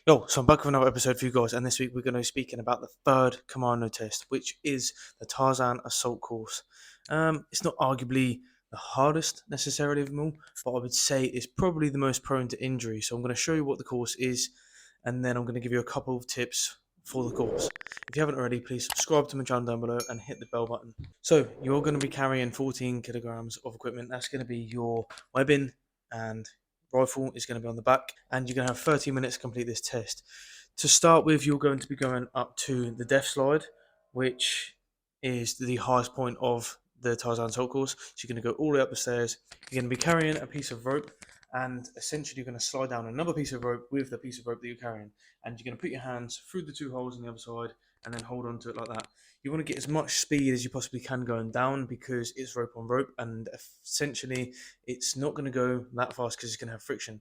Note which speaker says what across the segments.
Speaker 1: Yo, so I'm back with another episode for you guys, and this week we're going to be speaking about the third commando test, which is the Tarzan Assault Course. It's not arguably the hardest necessarily of them all, but I would say it's probably the most prone to injury. So I'm going to show you what the course is, and then I'm going to give you a couple of tips for the course. If you haven't already, please subscribe to my channel down below and hit the bell button. So you're going to be carrying 14 kilograms of equipment. That's going to be your weapon and rifle is going to be on the back, and you're going to have 30 minutes to complete this test. To start with, you're going to be going up to the death slide, which is the highest point of the Tarzan Assault Course. So you're going to go all the way up the stairs. You're going to be carrying a piece of rope, and essentially you're going to slide down another piece of rope with the piece of rope that you're carrying, and you're going to put your hands through the two holes on the other side and then hold on to it like that. You want to get as much speed as you possibly can going down because it's rope on rope, and essentially it's not going to go that fast because it's going to have friction.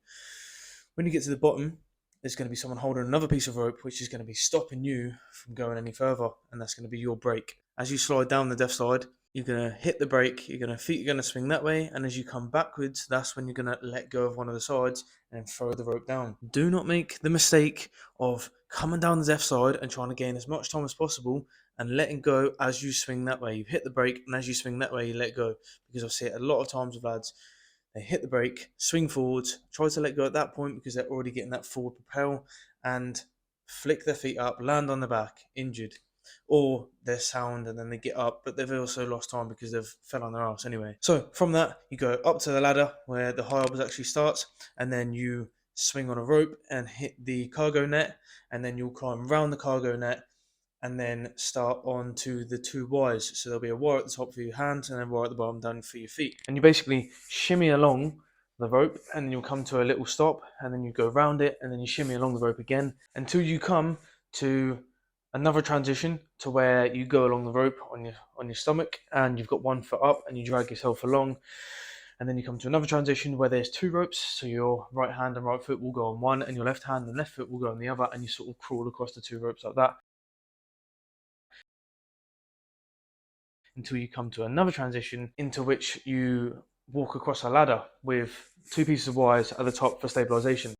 Speaker 1: When you get to the bottom, there's going to be someone holding another piece of rope, which is going to be stopping you from going any further, and that's going to be your brake. As you slide down the death slide, you're going to hit the brake, feet are going to swing that way, and as you come backwards, that's when you're going to let go of one of the sides and throw the rope down. Do not make the mistake of coming down the death slide and trying to gain as much time as possible and letting go as you swing that way. You hit the brake, and as you swing that way, you let go. Because I see it a lot of times with lads. They hit the brake, swing forwards, try to let go at that point because they're already getting that forward propel, and flick their feet up, land on the back, injured. Or they're sound and then they get up, but they've also lost time because they've fell on their ass anyway. So from that, you go up to the ladder where the high elbows actually starts, and then you swing on a rope and hit the cargo net, and then you'll climb round the cargo net and then start on to the two wires. So there'll be a wire at the top for your hands and then a wire at the bottom down for your feet. And you basically shimmy along the rope, and then you'll come to a little stop, and then you go round it, and then you shimmy along the rope again until you come to another transition to where you go along the rope on your stomach, and you've got one foot up and you drag yourself along. And then you come to another transition where there's two ropes, so your right hand and right foot will go on one, and your left hand and left foot will go on the other, and you sort of crawl across the two ropes like that until you come to another transition into which you walk across a ladder with two pieces of wires at the top for stabilization.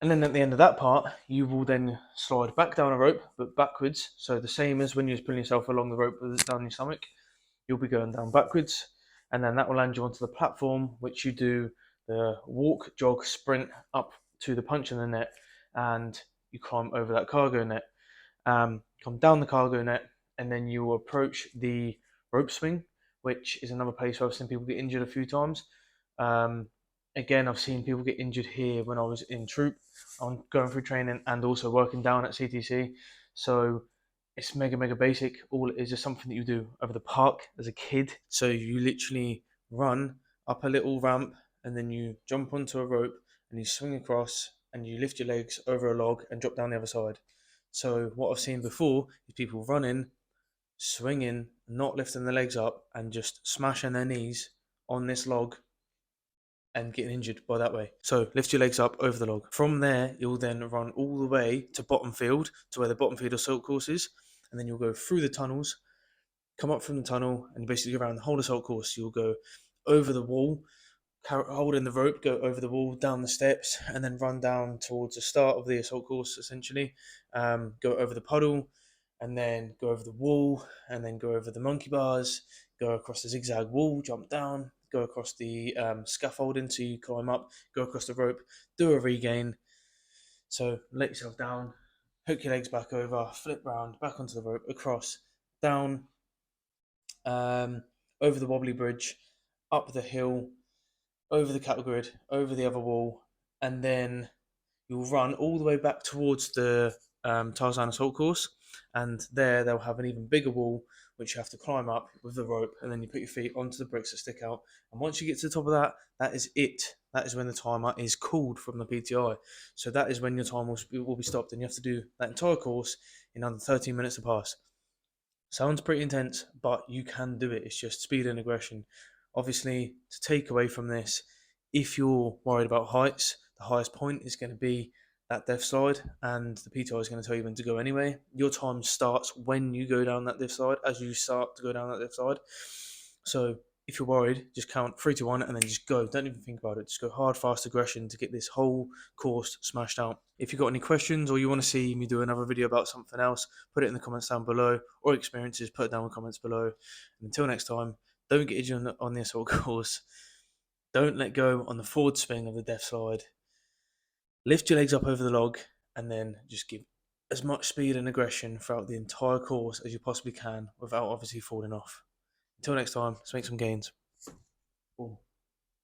Speaker 1: And then at the end of that part, you will then slide back down a rope, but backwards. So the same as when you're pulling yourself along the rope down your stomach, you'll be going down backwards. And then that will land you onto the platform, which you do the walk, jog, sprint up to the punch in the net, and you climb over that cargo net. Come down the cargo net, and then you will approach the rope swing, which is another place where I've seen people get injured a few times. Um, Again, I've seen people get injured here when I was in troop, on going through training, and also working down at CTC. So it's mega basic. All it is just something that you do over the park as a kid. So you literally run up a little ramp, and then you jump onto a rope, and you swing across, and you lift your legs over a log and drop down the other side. So what I've seen before is people running, swinging, not lifting their legs up, and just smashing their knees on this log and getting injured by that way. So lift your legs up over the log. From there, you'll then run all the way to bottom field, to where the bottom field assault course is, and then you'll go through the tunnels, come up from the tunnel, and basically go around the whole assault course. You'll go over the wall, holding the rope, go over the wall, down the steps, and then run down towards the start of the assault course, essentially. Go over the puddle, and then go over the wall, and then go over the monkey bars, go across the zigzag wall, jump down, go across the scaffolding so you climb up, go across the rope, do a regain. So let yourself down, hook your legs back over, flip round, back onto the rope, across, down, um, over the wobbly bridge, up the hill, over the cattle grid, over the other wall, and then you'll run all the way back towards the Tarzan assault course. And there they'll have an even bigger wall which you have to climb up with the rope, and then you put your feet onto the bricks that stick out. And once you get to the top of that, that is it. That is when the timer is called from the PTI. So that is when your time will be stopped, and you have to do that entire course in under 13 minutes to pass. Sounds pretty intense, but you can do it. It's just speed and aggression. Obviously, to take away from this, if you're worried about heights, the highest point is going to be that death slide, and the PTI is going to tell you when to go anyway. Your time starts when you go down that death slide, as you start to go down that death slide. So if you're worried, just count 3 to 1 and then just go. Don't even think about it. Just go hard, fast aggression to get this whole course smashed out. If you've got any questions or you want to see me do another video about something else, put it in the comments down below, or experiences, put it down in the comments below. And until next time, don't get injured on the assault course. Don't let go on the forward swing of the death slide. Lift your legs up over the log and then just give as much speed and aggression throughout the entire course as you possibly can without obviously falling off. Until next time, let's make some gains. Boom.